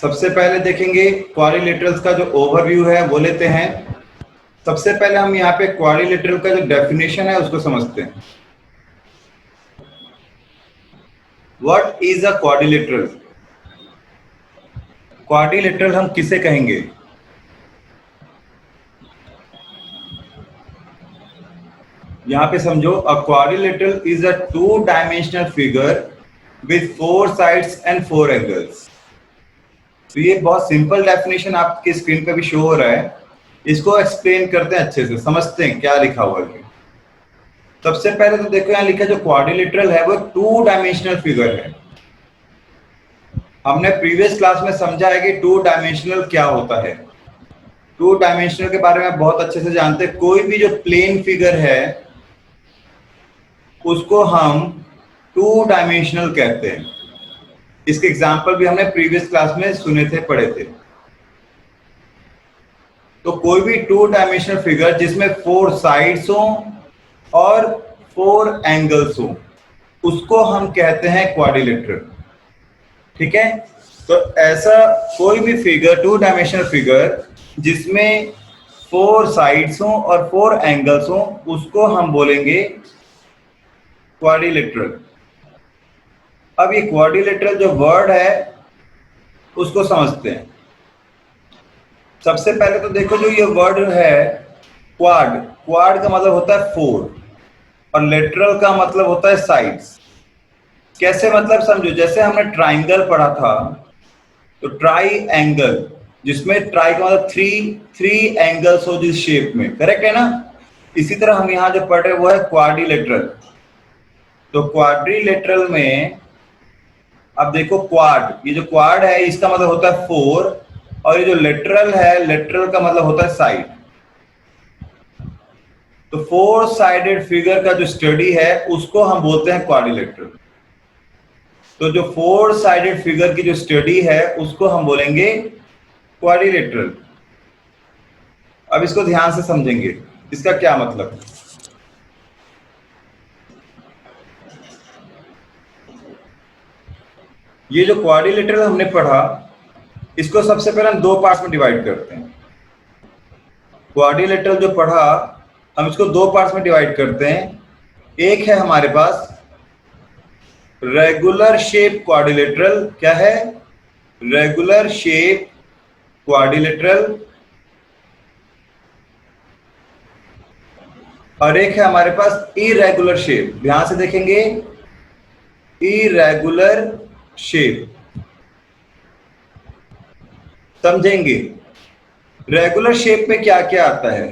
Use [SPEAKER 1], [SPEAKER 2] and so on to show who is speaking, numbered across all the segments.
[SPEAKER 1] सबसे पहले देखेंगे क्वाड्रिलेटरल्स का जो ओवरव्यू है वो लेते हैं। सबसे पहले हम यहाँ पे क्वाड्रिलेटरल का जो डेफिनेशन है उसको समझते हैं। What is a quadrilateral? Quadrilateral हम किसे कहेंगे? यहाँ पे समझो, अ quadrilateral is a two dimensional figure with 4 sides and 4 angles. तो ये बहुत सिंपल डेफिनेशन आपकी स्क्रीन पे भी शो हो रहा है। इसको एक्सप्लेन करते हैं, अच्छे से समझते हैं क्या लिखा हुआ है। सबसे पहले तो देखो यहाँ लिखा जो क्वाड्रिलेटरल है वो टू डायमेंशनल फिगर है। हमने प्रीवियस क्लास में समझा है कि टू डायमेंशनल क्या होता है। टू डायमेंशनल के बारे में बहुत अच्छे से जानते हैं। कोई भी जो प्लेन फिगर है उसको हम टू डायमेंशनल कहते हैं। इसके एग्जाम्पल भी हमने प्रीवियस क्लास में सुने थे, पढ़े थे। तो कोई भी टू डायमेंशनल फिगर जिसमें 4 साइड्स हो और 4 एंगल्स हो उसको हम कहते हैं क्वाड्रिलेटरल। ठीक है, तो ऐसा कोई भी फिगर, टू डायमेंशनल फिगर जिसमें 4 साइड्स हो और 4 एंगल्स हो उसको हम बोलेंगे क्वाड्रिलेटरल। अब ये क्वाड्रिलेटरल जो वर्ड है उसको समझते हैं। सबसे पहले तो देखो जो ये वर्ड है क्वाड, क्वाड का मतलब होता है 4 और लेटरल का मतलब होता है साइड्स। कैसे मतलब समझो, जैसे हमने ट्राइंगल पढ़ा था तो ट्राई एंगल, जिसमें ट्राई का मतलब थ्री एंगल्स हो जिस शेप में, करेक्ट है ना। इसी तरह हम यहाँ जो पढ़ रहे वो है क्वाड्रिलेटरल। तो क्वाड्रिलेटरल में अब देखो क्वाड, ये जो क्वाड है इसका मतलब होता है 4 और ये जो लेटरल है, लेटरल का मतलब होता है साइड। तो 4 साइडेड फिगर का जो स्टडी है उसको हम बोलते हैं क्वाड्रिलेटरल। तो जो 4 साइडेड फिगर की जो स्टडी है उसको हम बोलेंगे क्वाड्रिलेटरल। अब इसको ध्यान से समझेंगे, इसका क्या मतलब है। ये जो क्वाड्रिलेटरल हमने पढ़ा इसको सबसे पहले हम 2 पार्ट्स में डिवाइड करते हैं। क्वाड्रिलेटरल जो पढ़ा हम इसको 2 पार्ट्स में डिवाइड करते हैं। एक है हमारे पास रेगुलर शेप क्वाड्रिलेटरल। क्या है? Regular shape quadrilateral. और एक है हमारे पास इरेगुलर शेप। ध्यान से देखेंगे, इरेगुलर शेप समझेंगे। रेगुलर शेप में क्या क्या आता है?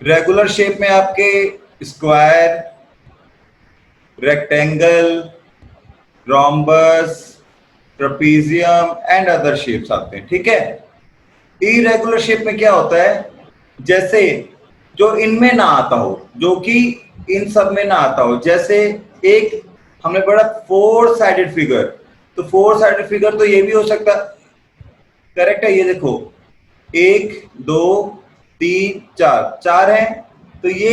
[SPEAKER 1] रेगुलर शेप में आपके square, rectangle, rhombus, trapezium and other shapes आते हैं। ठीक है। इरेगुलर शेप में क्या होता है? जैसे जो इनमें ना आता हो, जो कि इन सब में ना आता हो। जैसे एक हमने पढ़ा 4 साइडेड फिगर, तो 4 साइडेड फिगर तो ये भी हो सकता, करेक्ट है। ये देखो 1 2 3 4 है, तो ये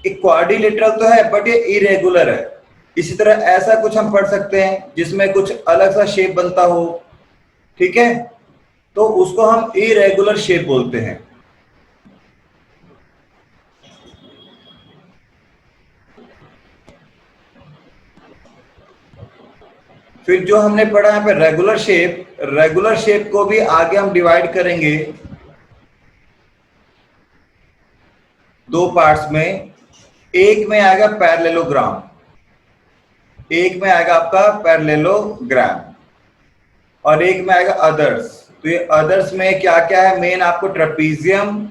[SPEAKER 1] एक क्वाड्रिलेटरल तो है बट ये इरेगुलर है। इसी तरह ऐसा कुछ हम पढ़ सकते हैं जिसमें कुछ अलग सा शेप बनता हो। ठीक है, तो उसको हम इरेगुलर शेप बोलते हैं। फिर जो हमने पढ़ा यहाँ पे रेगुलर शेप, रेगुलर शेप को भी आगे हम डिवाइड करेंगे 2 पार्ट्स में। एक में आएगा पैरेललोग्राम, एक में आएगा आपका पैरेललोग्राम और एक में आएगा अदर्स। तो ये अदर्स में क्या क्या है? मेन आपको ट्रेपेजियम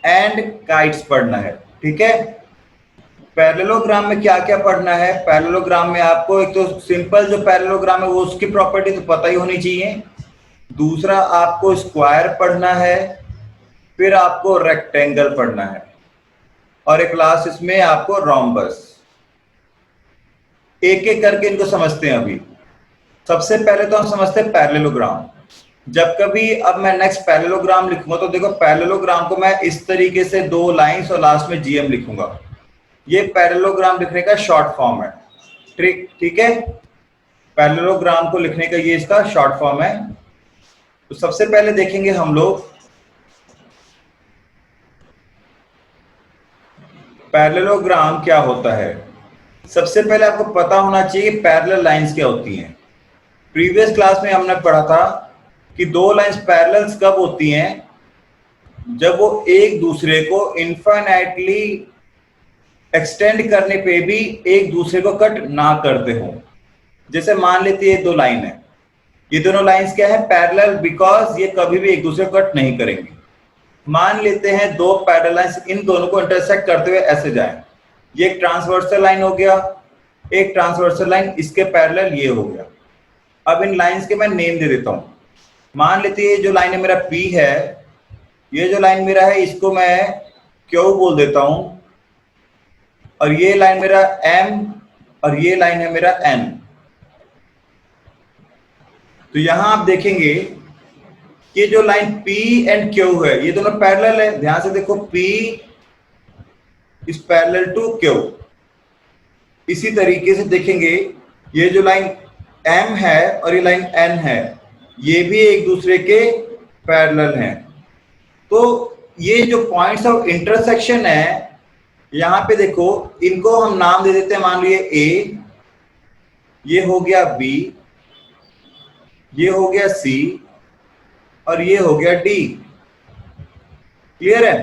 [SPEAKER 1] एंड काइट्स पढ़ना है। ठीक है। पैरेललोग्राम में क्या क्या पढ़ना है? पैरेललोग्राम में आपको एक तो सिंपल जो पैरेललोग्राम है वो उसकी प्रॉपर्टी तो पता ही होनी चाहिए। दूसरा आपको स्क्वायर पढ़ना है, फिर आपको रेक्टेंगल पढ़ना है और एक लास्ट इसमें आपको रोम्बस। एक एक करके इनको समझते हैं। अभी सबसे पहले तो हम समझते हैं पैरेललोग्राम। जब कभी अब मैं नेक्स्ट पैरेललोग्राम लिखूंगा तो देखो पैरेललोग्राम को मैं इस तरीके से 2 लाइंस और लास्ट में जीएम लिखूंगा। ये पैरेललोग्राम लिखने का शॉर्ट फॉर्म है। ठीक है। पैरेललोग्राम को लिखने का ये इसका शॉर्ट फॉर्म है। तो सबसे पहले देखेंगे हम लोग पैरेललोग्राम क्या होता है। सबसे पहले आपको पता होना चाहिए कि पैरेलल लाइंस क्या होती हैं। प्रीवियस क्लास में हमने पढ़ा था कि दो लाइंस पैरेलल्स कब होती हैं, जब वो एक दूसरे को इनफाइनाइटली एक्सटेंड करने पे भी एक दूसरे को कट ना करते हो। जैसे मान लेते हैं दो लाइन है, ये दोनों लाइंस क्या है, पैरेलल, बिकॉज ये कभी भी एक दूसरे को कट नहीं करेंगे। मान लेते हैं दो पैरेलल लाइंस इन दोनों को इंटरसेक्ट करते हुए ऐसे जाएं। ये एक ट्रांसवर्सल लाइन हो गया, एक ट्रांसवर्सल लाइन इसके पैरेलल ये हो गया। अब इन लाइंस के मैं नेम दे देता हूं। मान लेते हैं जो लाइन है मेरा P है, ये जो लाइन मेरा है इसको मैं Q बोल देता हूं, और ये लाइन मेरा M और ये लाइन है मेरा N। तो यहां आप देखेंगे कि जो लाइन P एंड Q है ये दोनों पैरेलल है। ध्यान से देखो, P is parallel to Q। इसी तरीके से देखेंगे ये जो लाइन M है और ये लाइन N है, ये भी एक दूसरे के पैरेलल हैं। तो ये जो पॉइंट्स ऑफ इंटरसेक्शन है, यहां पे देखो इनको हम नाम दे देते हैं। मान लीजिए A, ये हो गया B, ये हो गया C और ये हो गया D। क्लियर है?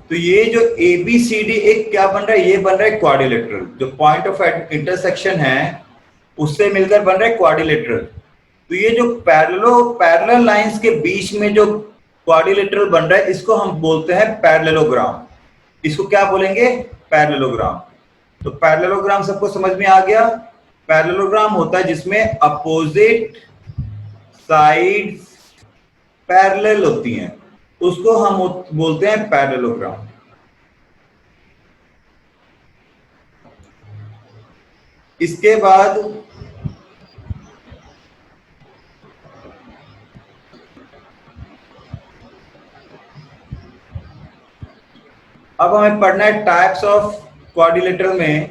[SPEAKER 1] तो ये जो ABCD एक क्या बन रहा है, ये बन रहा है क्वाड्रिलेटरल। जो पॉइंट ऑफ इंटरसेक्शन है उससे मिलकर बन रहा है क्वाड्रिलेटरल। तो ये जो पैरेलल लाइंस के बीच में जो क्वाड्रिलेटरल बन रहा है इसको हम बोलते हैं पैरेललोग्राम। इसको क्या बोलेंगे, पैरेललोग्राम। तो पैरेललोग्राम सबको समझ में आ गया। पैरेललोग्राम होता है जिसमें अपोजिट साइड्स पैरेलल होती हैं, उसको हम बोलते हैं पैरेललोग्राम। इसके बाद अब हमें पढ़ना है टाइप्स ऑफ क्वाड्रिलेटरल में।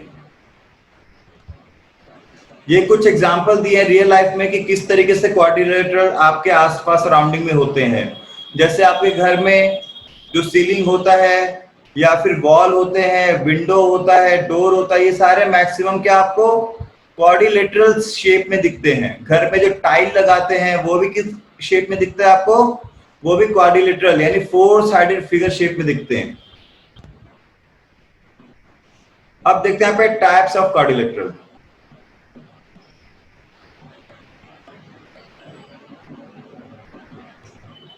[SPEAKER 1] ये कुछ एग्जांपल दिए हैं रियल लाइफ में कि किस तरीके से क्वाड्रिलेटरल आपके आसपास सराउंडिंग में होते हैं। जैसे आपके घर में जो सीलिंग होता है या फिर वॉल होते हैं, विंडो होता है, डोर होता है, ये सारे मैक्सिमम क्या आपको क्वाड्रिलेटरल शेप में दिखते हैं। घर में जो टाइल लगाते हैं वो भी किस शेप में दिखता है आपको, वो भी क्वाड्रिलेटरल यानी 4 साइडेड फिगर शेप में दिखते हैं। अब देखते हैं पे टाइप्स ऑफ क्वाड्रिलेटरल।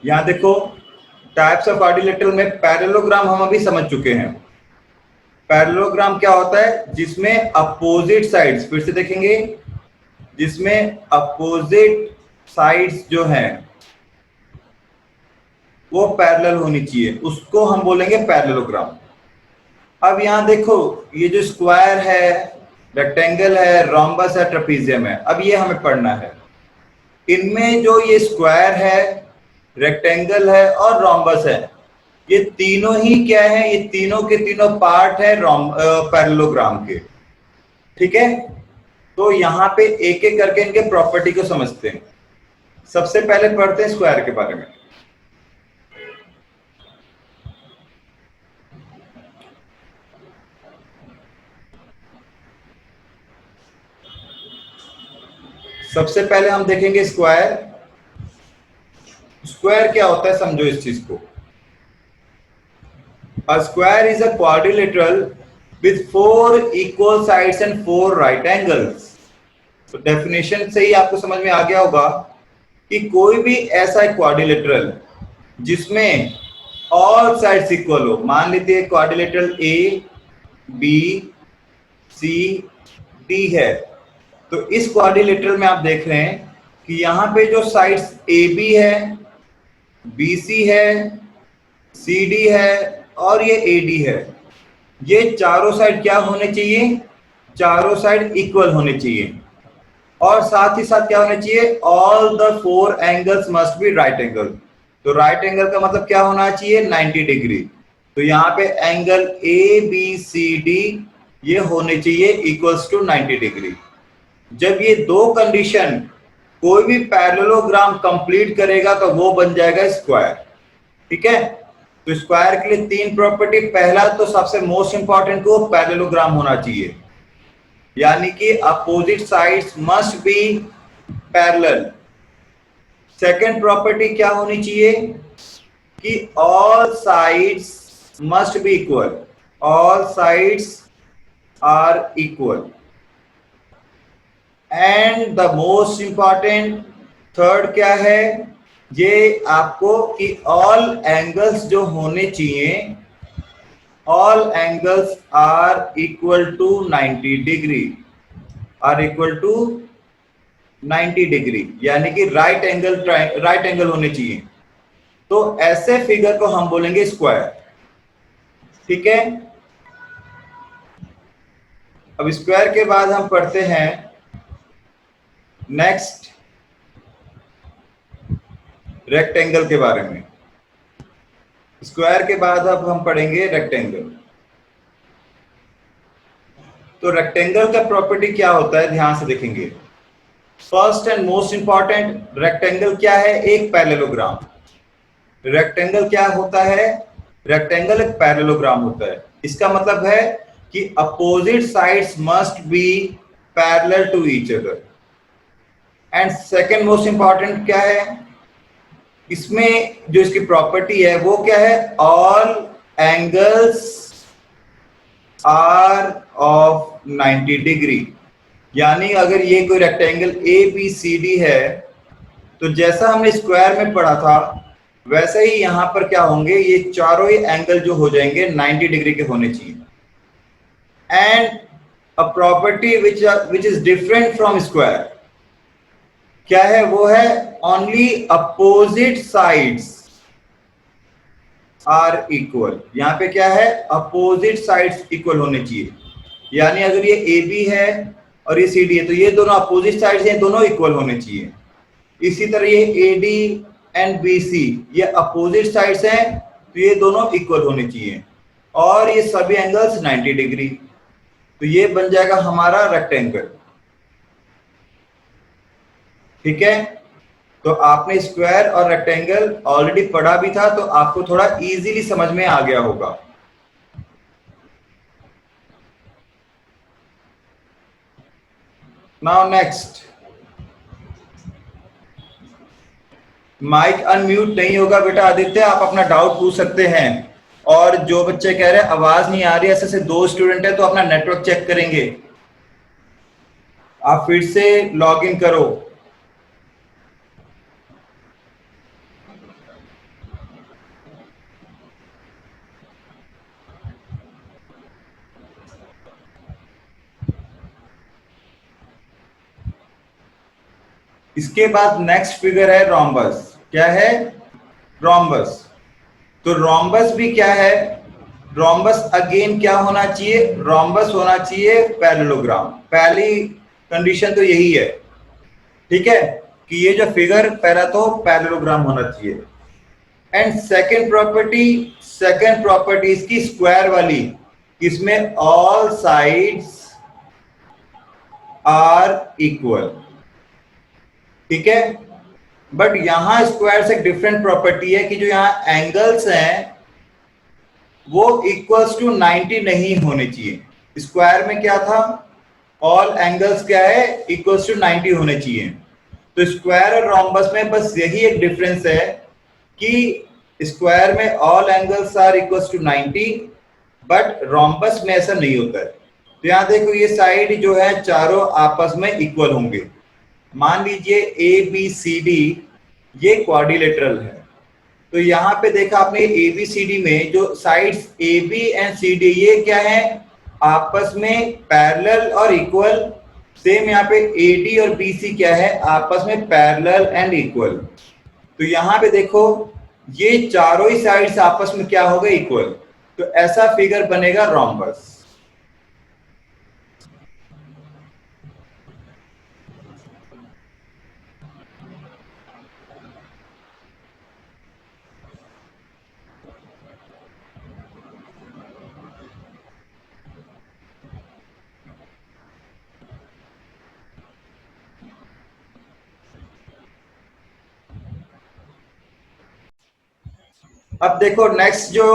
[SPEAKER 1] यहां देखो टाइप्स ऑफ क्वाड्रिलेटरल में पैरेललोग्राम हम अभी समझ चुके हैं। पैरेललोग्राम क्या होता है, जिसमें अपोजिट साइड्स, फिर से देखेंगे, जिसमें अपोजिट साइड्स जो हैं वो पैरेलल होनी चाहिए, उसको हम बोलेंगे पैरेललोग्राम। अब यहां देखो ये जो स्क्वायर है, रेक्टेंगल है, रोम्बस है, ट्रेपीजियम है, अब ये हमें पढ़ना है। इनमें जो ये स्क्वायर है, रेक्टेंगल है और रोम्बस है, ये तीनों ही क्या है, ये तीनों के तीनों पार्ट है पैरेललोग्राम के। ठीक है, तो यहां पे एक एक करके इनके प्रॉपर्टी को समझते हैं। सबसे पहले पढ़ते हैं स्क्वायर के बारे में। सबसे पहले हम देखेंगे स्क्वायर। स्क्वायर क्या होता है समझो इस चीज को। A square is a quadrilateral with 4 equal sides and 4 right angles. तो डेफिनेशन से ही आपको समझ में आ गया होगा कि कोई भी ऐसा क्वाड्रिलेटरल जिसमें ऑल साइड्स इक्वल हो। मान लीजिए quadrilateral A, B, C, D है। तो इस क्वाड्रिलेटरल में आप देख रहे हैं कि यहाँ पे जो साइड्स AB है, BC है, CD है और ये AD है, ये चारों साइड क्या होने चाहिए, चारों साइड इक्वल होने चाहिए। और साथ ही साथ क्या होना चाहिए, all the 4 angles must be right angle. तो राइट एंगल का मतलब क्या होना चाहिए, 90 डिग्री। तो यहाँ पे एंगल ABCD ये होने चाहिए इक्वल्स टू 90 डिग्री। जब ये दो कंडीशन कोई भी पैरेललोग्राम कंप्लीट करेगा तो वो बन जाएगा स्क्वायर। ठीक है, तो स्क्वायर के लिए तीन प्रॉपर्टी, पहला तो सबसे मोस्ट इंपॉर्टेंट को पैरेललोग्राम होना चाहिए, यानी कि opposite sides must be parallel. Second property क्या होनी चाहिए कि all sides must be equal, all sides are equal. And the most important third क्या है, ये आपको कि ऑल एंगल्स जो होने चाहिए, all angles are equal to 90 degree, are equal to 90 degree, यानी कि राइट एंगल होने चाहिए। तो ऐसे फिगर को हम बोलेंगे स्क्वायर। ठीक है, अब स्क्वायर के बाद हम पढ़ते हैं नेक्स्ट रेक्टेंगल के बारे में। स्क्वायर के बाद अब हम पढ़ेंगे रेक्टेंगल। तो रेक्टेंगल का प्रॉपर्टी क्या होता है, ध्यान से देखेंगे। First and most important, rectangle क्या है, एक पैरेललोग्राम। रेक्टेंगल क्या होता है, रेक्टेंगल एक पैरेललोग्राम होता है। इसका मतलब है कि opposite sides must be parallel to each other. And second most important क्या है, इसमें जो इसकी प्रॉपर्टी है वो क्या है, all angles are of 90 degree. यानी अगर ये कोई rectangle A B C D है, तो जैसा हमने स्क्वायर में पढ़ा था वैसे ही यहां पर क्या होंगे, ये चारों ही एंगल जो हो जाएंगे 90 डिग्री के होने चाहिए। And a property which is different from square क्या है, वो है only opposite sides are equal. यहां पे क्या है, अपोजिट साइड्स इक्वल होने चाहिए। यानी अगर ये ए बी है और ये सी डी है, तो ये दोनों अपोजिट साइड्स हैं, दोनों इक्वल होने चाहिए। इसी तरह ये A D and B C ये अपोजिट साइड्स हैं, तो ये दोनों इक्वल होने चाहिए, और ये सभी एंगल्स 90 डिग्री। तो ये बन जाएगा हमारा रेक्टेंगल। ठीक है, तो आपने स्क्वायर और रेक्टेंगल ऑलरेडी पढ़ा भी था, तो आपको थोड़ा इजीली समझ में आ गया होगा। नाउ नेक्स्ट, माइक अनम्यूट नहीं होगा बेटा आदित्य, आप अपना डाउट पूछ सकते हैं। और जो बच्चे कह रहे हैं आवाज नहीं आ रही, ऐसे से दो स्टूडेंट है तो अपना नेटवर्क चेक करेंगे। आप फिर से लॉग इन करो। इसके बाद नेक्स्ट फिगर है रोम्बस। क्या है, रोम्बस। तो रोम्बस भी क्या है, रोम्बस अगेन क्या होना चाहिए, रोम्बस होना चाहिए पैरेललोग्राम। पहली कंडीशन तो यही है। ठीक है, कि ये जो फिगर पहला तो पैरेललोग्राम होना चाहिए। एंड सेकंड प्रॉपर्टी इसकी स्क्वायर वाली, इसमें ऑल साइड्स आर इक्वल। ठीक है, बट यहां स्क्वायर से डिफरेंट प्रॉपर्टी है कि जो यहां एंगल्स हैं वो इक्वल्स टू 90 नहीं होने चाहिए। स्क्वायर में क्या था, ऑल एंगल्स क्या है, इक्वल्स टू 90 होने चाहिए। तो स्क्वायर और रोम्बस में बस यही एक डिफरेंस है कि स्क्वायर में all angles are equals to 90, but rhombus में ऐसा नहीं होता है। तो यहां देखो ये साइड जो है चारों आपस में इक्वल होंगे। मान लीजिए ए बी सी डी ये क्वाड्रिलेटरल है, तो यहाँ पे देखा आपने ए बी सी डी में जो sides A B and C D ये क्या है, आपस में पैरेलल और इक्वल। सेम यहाँ पे ए डी और बी सी क्या है, आपस में पैरेलल एंड इक्वल। तो यहाँ पे देखो ये चारों ही साइड्स आपस में क्या हो गए, इक्वल। तो ऐसा फिगर बनेगा रोम्बस। अब देखो नेक्स्ट जो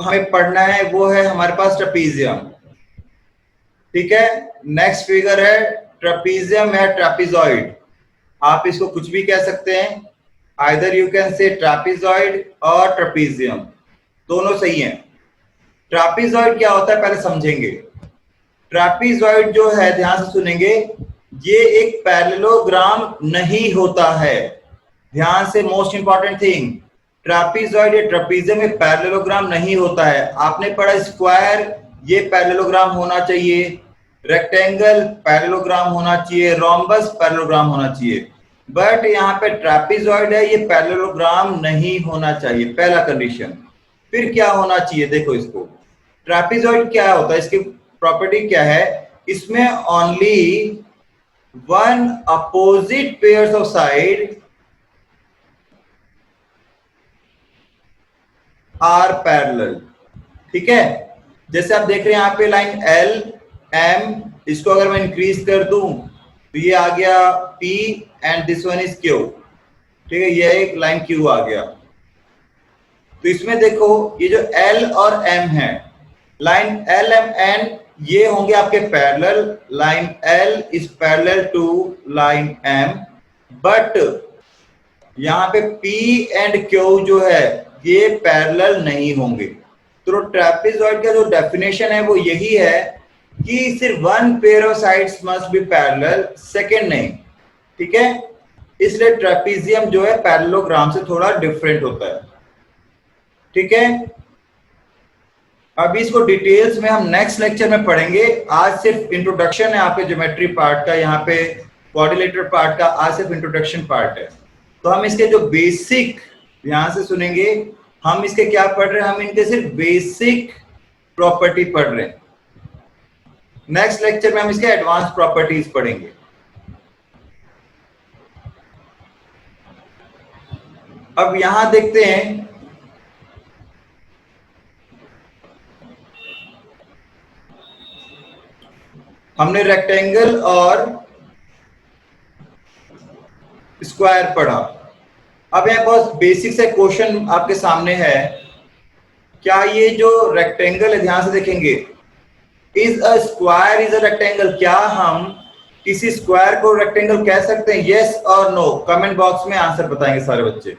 [SPEAKER 1] हमें पढ़ना है वो है हमारे पास ट्रेपीजियम। ठीक है, नेक्स्ट फिगर है ट्रेपीजियम या ट्रेपीजॉइड, आप इसको कुछ भी कह सकते हैं, आइदर यू कैन से ट्रेपीजॉइड और ट्रेपीजियम, दोनों सही हैं। ट्रेपीजॉइड क्या होता है पहले समझेंगे। ट्रेपीजॉइड जो है ध्यान से सुनेंगे, ये एक पैरेललोग्राम नहीं होता है। ध्यान से, मोस्ट इंपॉर्टेंट थिंग, ट्रेपीजॉइड या ट्रेपीजियम में पैरेललोग्राम नहीं होता है। आपने पढ़ा स्क्वायर, ये पैरेललोग्राम होना चाहिए, रेक्टेंगल पैरेललोग्राम होना चाहिए, रोम्बस पैरेललोग्राम होना चाहिए, बट यहाँ पे ट्रेपीजॉइड है, ये पैरेललोग्राम नहीं होना चाहिए, पहला कंडीशन। फिर क्या होना चाहिए, देखो इसको, ट्रेपीजॉइड क्या होता है, इसकी प्रॉपर्टी क्या है, इसमें only one opposite pairs of side are parallel. ठीक है, जैसे आप देख रहे हैं यहाँ पे लाइन एल एम, इसको अगर मैं इंक्रीज कर दूं तो ये आ गया P and this one is Q। ठीक है, ये एक लाइन Q आ गया। तो इसमें देखो ये जो L और M है, लाइन L M N ये होंगे आपके parallel, line L is parallel to line M, but यहाँ पे P एंड Q जो है ये पैरेलल नहीं होंगे। तो ट्रेपीजॉइड का जो डेफिनेशन है वो यही है कि सिर्फ one pair of sides must be parallel, second नहीं। ठीक है, इसलिए ट्रेपीजियम जो है पैरेललोग्राम से थोड़ा डिफरेंट होता है। ठीक है, अभी इसको डिटेल्स में हम नेक्स्ट लेक्चर में पढ़ेंगे। आज सिर्फ इंट्रोडक्शन है आपके ज्योमेट्री पार्ट का, यहाँ पे कोऑर्डिनेटर पार्ट का आज सिर्फ इंट्रोडक्शन पार्ट है। तो हम इसके जो बेसिक, ध्यान से सुनेंगे, हम इसके क्या पढ़ रहे हैं, हम इनके सिर्फ बेसिक प्रॉपर्टी पढ़ रहे हैं। नेक्स्ट लेक्चर में हम इसके एडवांस प्रॉपर्टीज पढ़ेंगे। अब यहां देखते हैं, हमने रेक्टेंगल और स्क्वायर पढ़ा। अब यहां बहुत बेसिक से क्वेश्चन आपके सामने है, क्या ये जो रेक्टेंगल है, ध्यान से देखेंगे, is a square is a rectangle, क्या हम किसी स्क्वायर को रेक्टेंगल कह सकते हैं, यस और नो? कमेंट बॉक्स में आंसर बताएंगे सारे बच्चे।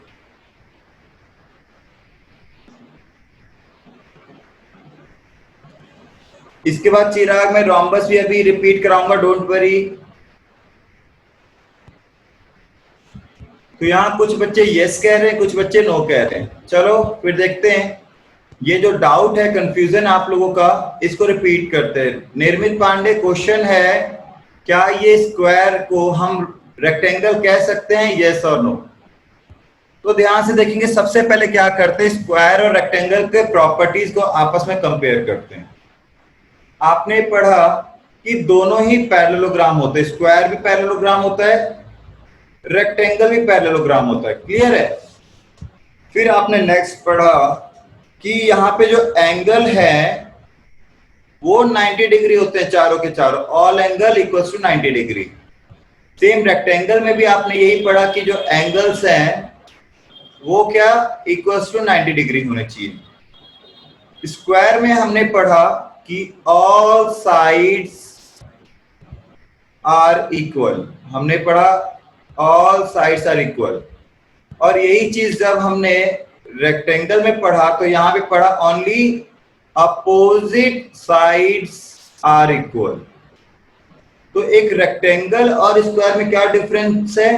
[SPEAKER 1] इसके बाद चिराग में रोम्बस भी अभी रिपीट कराऊंगा, डोंट वरी। तो यहाँ कुछ बच्चे यस कह रहे हैं, कुछ बच्चे नो कह रहे हैं। चलो फिर देखते हैं, ये जो डाउट है, कंफ्यूजन आप लोगों का, इसको रिपीट करते हैं। निर्मित पांडे, क्वेश्चन है, क्या ये स्क्वायर को हम रेक्टेंगल कह सकते हैं, यस और नो? तो ध्यान से देखेंगे, सबसे पहले क्या करते हैं, स्क्वायर और रेक्टेंगल के प्रॉपर्टीज को आपस में कंपेयर करते हैं। आपने पढ़ा कि दोनों ही पैरेललोग्राम होते हैं, स्क्वायर भी पैरेललोग्राम होता है, रेक्टेंगल भी पैरेललोग्राम होता है, क्लियर है? फिर आपने नेक्स्ट पढ़ा कि यहाँ पे जो एंगल है वो 90 डिग्री होते हैं, चारों के चारों, all angle equals to 90 degree. Same rectangle में भी आपने यही पढ़ा कि जो एंगल्स हैं वो क्या, इक्वल्स टू 90 डिग्री होने चाहिए। स्क्वायर में हमने पढ़ा कि ऑल साइड्स आर इक्वल, हमने पढ़ा ऑल साइड्स आर इक्वल, और यही चीज जब हमने रेक्टेंगल में पढ़ा तो यहां पे पढ़ा only opposite sides are equal. तो एक रेक्टेंगल और स्क्वायर में क्या डिफरेंस है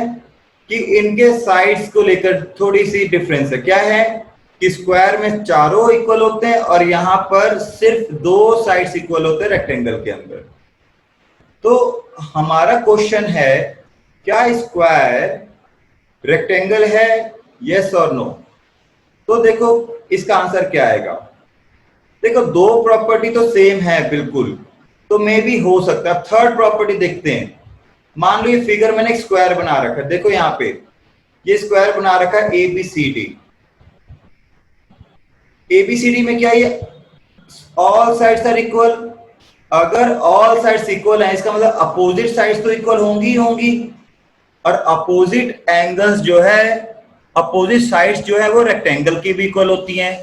[SPEAKER 1] कि इनके साइड्स को लेकर थोड़ी सी डिफरेंस है। क्या है कि स्क्वायर में चारों इक्वल होते हैं और यहां पर सिर्फ दो साइड्स इक्वल होते हैं रेक्टेंगल के अंदर। तो हमारा क्वेश्चन है, क्या स्क्वायर रेक्टेंगल है, यस और नो? तो देखो इसका आंसर क्या आएगा। देखो दो प्रॉपर्टी तो सेम है बिल्कुल, तो मे भी हो सकता है। थर्ड प्रॉपर्टी देखते हैं। मान लो ये फिगर मैंने एक स्क्वायर बना रखा है, देखो यहाँ पे ये स्क्वायर बना रखा है ABCD। ABCD में क्या है, ऑल साइड्स आर इक्वल। अगर ऑल साइड्स इक्वल है इसका मतलब अपोजिट साइड्स तो इक्वल होंगी ही होंगी, और अपोजिट एंगल्स जो है अपोजिट साइड्स जो है वो रेक्टेंगल की भी इक्वल होती हैं।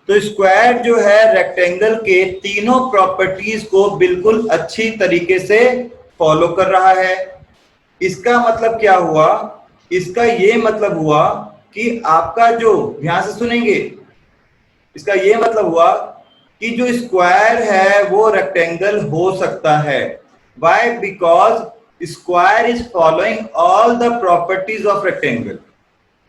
[SPEAKER 1] तो स्क्वायर जो है रेक्टेंगल के तीनों प्रॉपर्टीज को बिल्कुल अच्छी तरीके से फॉलो कर रहा है। इसका मतलब क्या हुआ? इसका ये मतलब हुआ कि आपका जो, ध्यान से सुनेंगे, इसका ये मतलब हुआ कि जो स्क्वायर है वो रेक्टेंगल हो सकता है। Why? Because square is following all the properties of rectangle.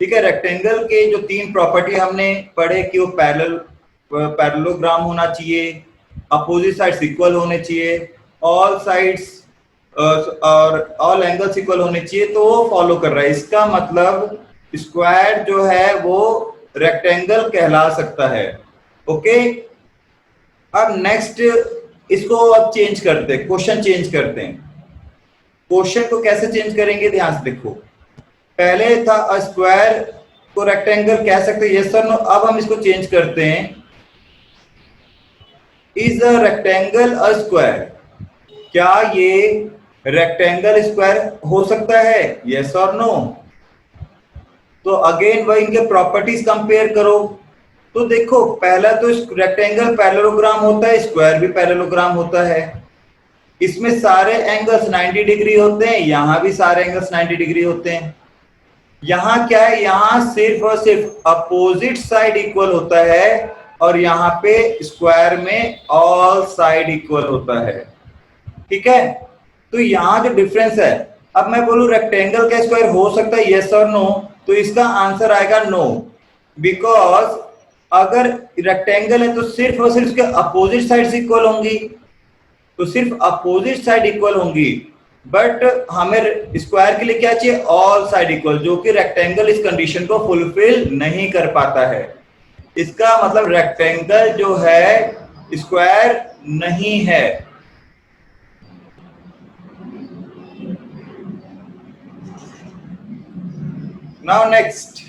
[SPEAKER 1] ठीक है, रेक्टेंगल के जो तीन प्रॉपर्टी हमने पढ़े कि वो पैरेललोग्राम होना चाहिए, अपोजिट साइड्स इक्वल होने चाहिए, ऑल साइड्स और ऑल एंगल्स इक्वल होने चाहिए, तो वो फॉलो कर रहा है। इसका मतलब स्क्वायर जो है वो रेक्टेंगल कहला सकता है। ओके, अब नेक्स्ट इसको अब चेंज करते हैं, क्वेश्चन चेंज करते हैं। क्वेश्चन को कैसे चेंज करेंगे, ध्यान से देखो। पहले था स्क्वायर को रेक्टेंगल कह सकते हैं, यस और नो। अब हम इसको चेंज करते हैं, is a rectangle a square? क्या ये रेक्टेंगल स्क्वायर हो सकता है, यस और नो? तो अगेन वही इनके प्रॉपर्टीज कंपेयर करो। तो देखो, पहला तो रेक्टेंगल पैरेललोग्राम होता है, स्क्वायर भी पैरेललोग्राम होता है। इसमें सारे एंगल्स 90 डिग्री होते हैं, यहां भी सारे एंगल्स 90 डिग्री होते हैं। यहां क्या है, यहां सिर्फ और सिर्फ अपोजिट साइड इक्वल होता है, और यहां पे स्क्वायर में ऑल साइड इक्वल होता है। ठीक है, तो यहां जो डिफरेंस है, अब मैं बोलूं रेक्टेंगल का स्क्वायर हो सकता है, यस और नो, तो इसका आंसर आएगा नो। बिकॉज अगर रेक्टेंगल है तो सिर्फ और सिर्फ उसके अपोजिट साइड्स इक्वल होंगी, तो सिर्फ अपोजिट साइड इक्वल होंगी। बट हमें स्क्वायर के लिए क्या चाहिए, ऑल साइड इक्वल, जो कि रेक्टेंगल इस कंडीशन को फुलफिल नहीं कर पाता है। इसका मतलब रेक्टेंगल जो है स्क्वायर नहीं है। नाउ नेक्स्ट,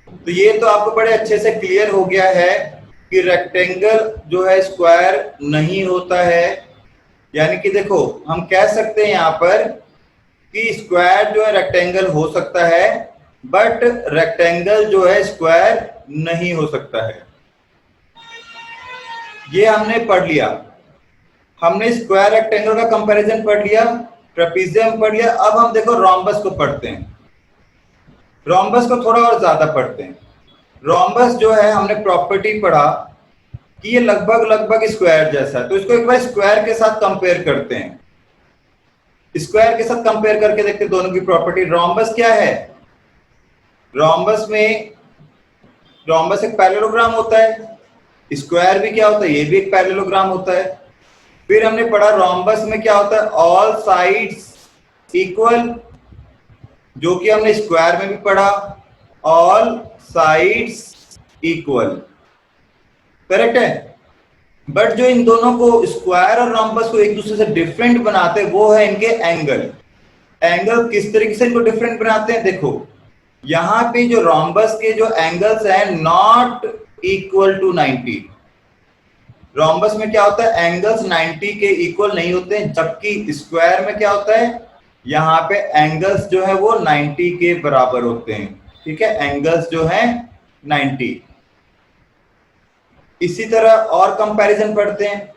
[SPEAKER 1] तो ये तो आपको बड़े अच्छे से क्लियर हो गया है कि रेक्टेंगल जो है स्क्वायर नहीं होता है। यानी कि देखो, हम कह सकते हैं यहां पर कि स्क्वायर जो है रेक्टेंगल हो सकता है, बट रेक्टेंगल जो है स्क्वायर नहीं हो सकता है। ये हमने पढ़ लिया। हमने स्क्वायर रेक्टेंगल का कंपैरिजन पढ़ लिया, ट्रेपीजियम पढ़ लिया। अब हम देखो रोम्बस को पढ़ते हैं। रोम्बस को थोड़ा और ज्यादा पढ़ते हैं। रोम्बस जो है, हमने प्रॉपर्टी पढ़ा कि ये लगभग लगभग स्क्वायर जैसा है। तो इसको एक बार स्क्वायर के साथ कंपेयर करते हैं। स्क्वायर के साथ कंपेयर करके देखते हैं दोनों की प्रॉपर्टी। रोम्बस क्या है, रोम्बस में, रोम्बस एक पैरेललोग्राम होता है। स्क्वायर भी क्या होता है, ये भी एक पैरेललोग्राम होता है। फिर हमने पढ़ा रोम्बस में क्या होता है, ऑल साइड्स इक्वल, जो कि हमने स्क्वायर में भी पढ़ा, ऑल साइड्स इक्वल। करेक्ट है। बट जो इन दोनों को, स्क्वायर और रोम्बस को एक दूसरे से डिफरेंट बनाते हैं, वो है इनके एंगल। एंगल किस तरीके से इनको डिफरेंट बनाते हैं, देखो यहां पे जो रोम्बस के जो एंगल्स हैं, नॉट इक्वल टू 90। रोम्बस में क्या होता है, एंगल्स 90 के इक्वल नहीं होते हैं, जबकि स्क्वायर में क्या होता है, यहाँ पे एंगल्स जो है वो 90 के बराबर होते हैं। ठीक है, एंगल्स जो है 90। इसी तरह और कंपैरिजन पढ़ते हैं।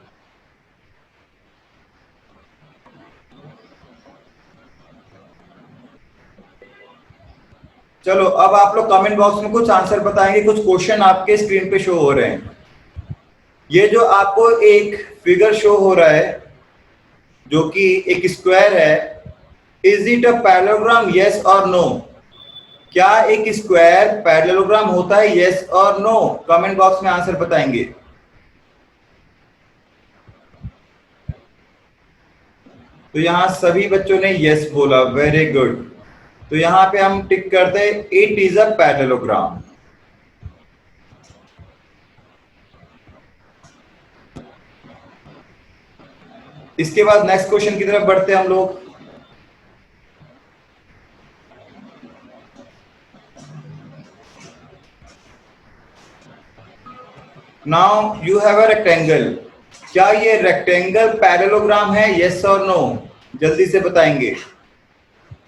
[SPEAKER 1] चलो, अब आप लोग कमेंट बॉक्स में कुछ आंसर बताएंगे। कुछ क्वेश्चन आपके स्क्रीन पे शो हो रहे हैं। ये जो आपको एक फिगर शो हो रहा है, जो कि एक स्क्वायर है, is it a parallelogram, yes और नो? क्या एक स्क्वायर पैरेललोग्राम होता है, यस और नो? कमेंट बॉक्स में आंसर बताएंगे। तो यहां सभी बच्चों ने यस बोला, वेरी गुड। तो यहां पे हम टिक करते हैं, इट इज अ पैरेललोग्राम। इसके बाद नेक्स्ट क्वेश्चन की तरफ बढ़ते हैं हम लोग। Now you have a rectangle. क्या ये रेक्टेंगल पैरेललोग्राम है, यस और नो? जल्दी से बताएंगे,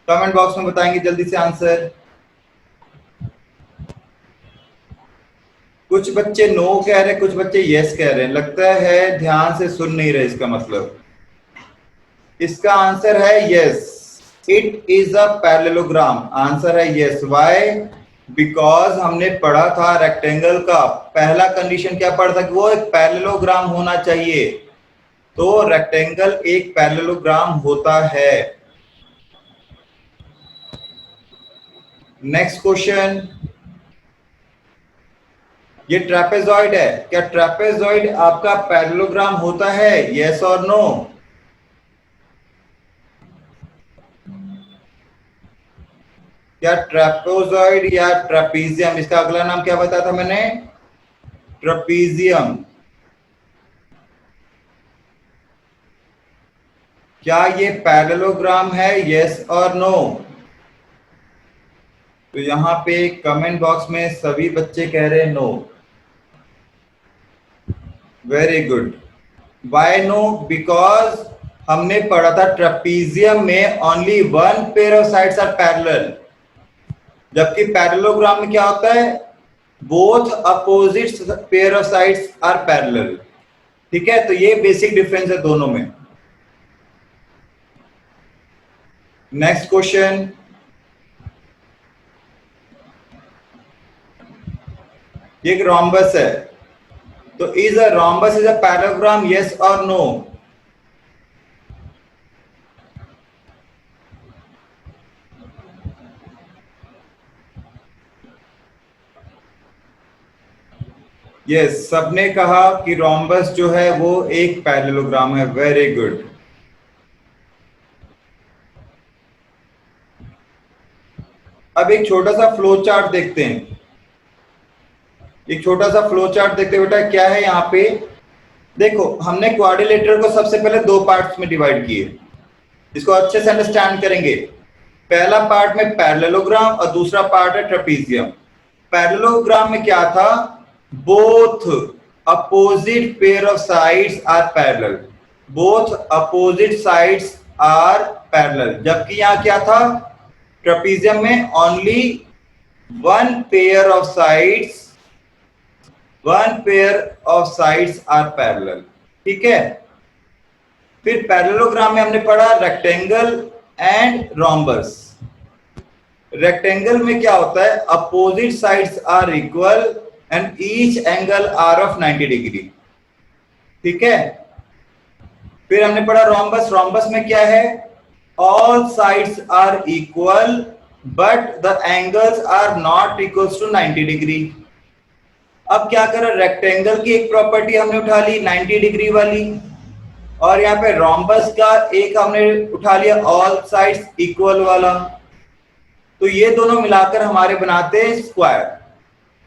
[SPEAKER 1] कमेंट बॉक्स में बताएंगे जल्दी से आंसर। कुछ बच्चे नो कह रहे हैं, कुछ बच्चे यस कह रहे हैं, लगता है ध्यान से सुन नहीं रहे। इसका मतलब इसका आंसर है yes, it is a parallelogram. Answer है यस। व्हाई? बिकॉज हमने पढ़ा था रेक्टेंगल का पहला कंडीशन क्या पढ़ा था कि वो एक पैरेललोग्राम होना चाहिए। तो रेक्टेंगल एक पैरेललोग्राम होता है। नेक्स्ट क्वेश्चन, ये ट्रेपेजॉइड है, क्या ट्रेपेजॉइड आपका पैरेललोग्राम होता है? यस और नो? क्या ट्रेपेजॉइड या ट्रेपीजियम, इसका अगला नाम क्या बताया था मैंने? ट्रेपीजियम। क्या ये पैरेललोग्राम है? यस और नो? तो यहां पे कमेंट बॉक्स में सभी बच्चे कह रहे हैं no. Very good. Why no? Because हमने पढ़ा था ट्रेपीजियम में only one pair of sides are parallel, जबकि पैरेललोग्राम में क्या होता है? Both opposite pair of sides are parallel. ठीक है, तो ये बेसिक डिफरेंस है दोनों में। नेक्स्ट क्वेश्चन, ये एक रोम्बस है, तो is a rhombus is a parallelogram? Yes और नो? यस, सबने कहा कि रोम्बस जो है वो एक पैरेललोग्राम है। Very good. अब एक छोटा सा फ्लो चार्ट देखते हैं। एक छोटा सा फ्लो चार्ट देखते हैं बेटा, क्या है यहाँ पे? देखो, हमने क्वाड्रिलेटरल को सबसे पहले दो पार्ट्स में डिवाइड किए। इसको अच्छे से अंडरस्टैंड करेंगे। पहला पार्ट में पैरेललोग्राम और दूसरा पार्ट है ट्रेपीजियम। पैरेललोग्राम में क्या था? Both opposite pair of sides are parallel. Both opposite sides are parallel, जबकि यहां क्या था? ट्रेपीजियम में only one pair of sides, one pair of sides are parallel. ठीक है। फिर पैरेललोग्राम में हमने पढ़ा रेक्टेंगल एंड रोम्बस। रेक्टेंगल में क्या होता है? Opposite sides are equal and each angle are of 90 degree. ठीक है। फिर हमने पढ़ा रोम्बस। रोम्बस में क्या है? All sides are equal but the angles are not equal to 90 degree. अब क्या करें? रेक्टेंगल की एक प्रॉपर्टी हमने उठा ली 90 डिग्री वाली, और यहाँ पे रोम्बस का एक हमने उठा लिया ऑल साइड्स इक्वल वाला। तो ये दोनों मिलाकर हमारे बनाते हैं स्क्वायर।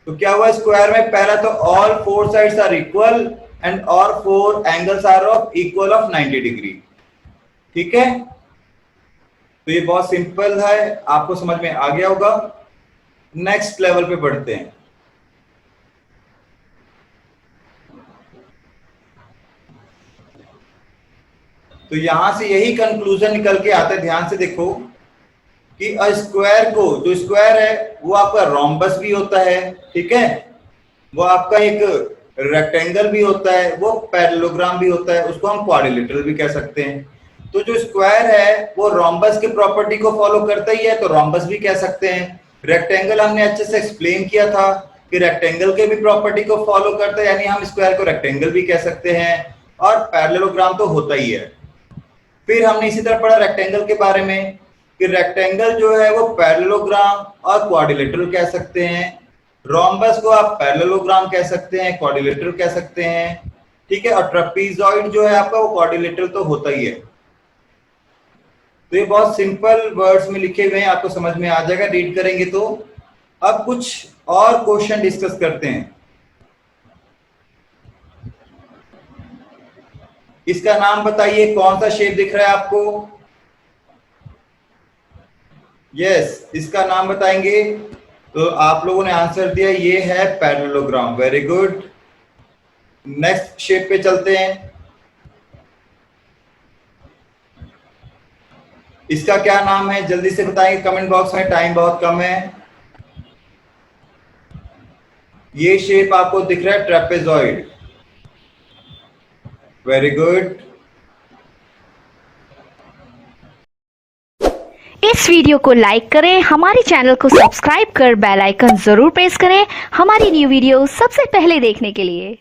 [SPEAKER 1] तो क्या हुआ स्क्वायर में? पहला तो all four sides are equal and all four angles are of equal of 90 degree. ठीक है, तो ये बहुत सिंपल है, आपको समझ में आ गया होगा। नेक्स्ट लेवल पे बढ़ते हैं। तो यहां से यही कंक्लूजन निकल के आता है, ध्यान से देखो कि अ स्क्वायर को, जो स्क्वायर है वो आपका रोम्बस भी होता है। ठीक है, वो आपका एक रेक्टेंगल भी होता है, वो पैरेललोग्राम भी होता है, उसको हम क्वाड्रिलेटरल भी कह सकते हैं। तो जो स्क्वायर है वो रोम्बस के प्रॉपर्टी को फॉलो करता ही है, तो रोम्बस भी कह सकते हैं। रेक्टेंगल हमने अच्छे से एक्सप्लेन किया था कि रेक्टेंगल के भी प्रॉपर्टी को फॉलो करता है, यानी हम स्क्वायर को रेक्टेंगल भी कह सकते हैं, और पैरेललोग्राम तो होता ही है। फिर हमने इसी तरह पढ़ा रेक्टेंगल के बारे में कि रेक्टेंगल जो है वो पैरेललोग्राम और क्वाड्रिलेटरल कह सकते हैं। रोम्बस को आप पैरेललोग्राम कह सकते हैं, क्वाड्रिलेटरल कह सकते हैं। ठीक है, और ट्रेपीजॉइड जो है आपका वो क्वाड्रिलेटरल तो होता ही है। तो ये बहुत सिंपल वर्ड्स में लिखे हुए हैं, आपको समझ में आ जाएगा रीड करेंगे तो। अब कुछ और क्वेश्चन डिस्कस करते हैं। इसका नाम बताइए, कौन सा शेप दिख रहा है आपको? यस, इसका नाम बताएंगे। तो आप लोगों ने आंसर दिया, ये है parallelogram. Very good. Next shape पे चलते हैं। इसका क्या नाम है? जल्दी से बताएंगे कमेंट बॉक्स में, टाइम बहुत कम है। ये शेप आपको दिख रहा है ट्रेपेजॉइड। Very good.
[SPEAKER 2] इस वीडियो को लाइक करें, हमारे चैनल को सब्सक्राइब कर बेल आइकन जरूर प्रेस करें हमारी न्यू वीडियो सबसे पहले देखने के लिए।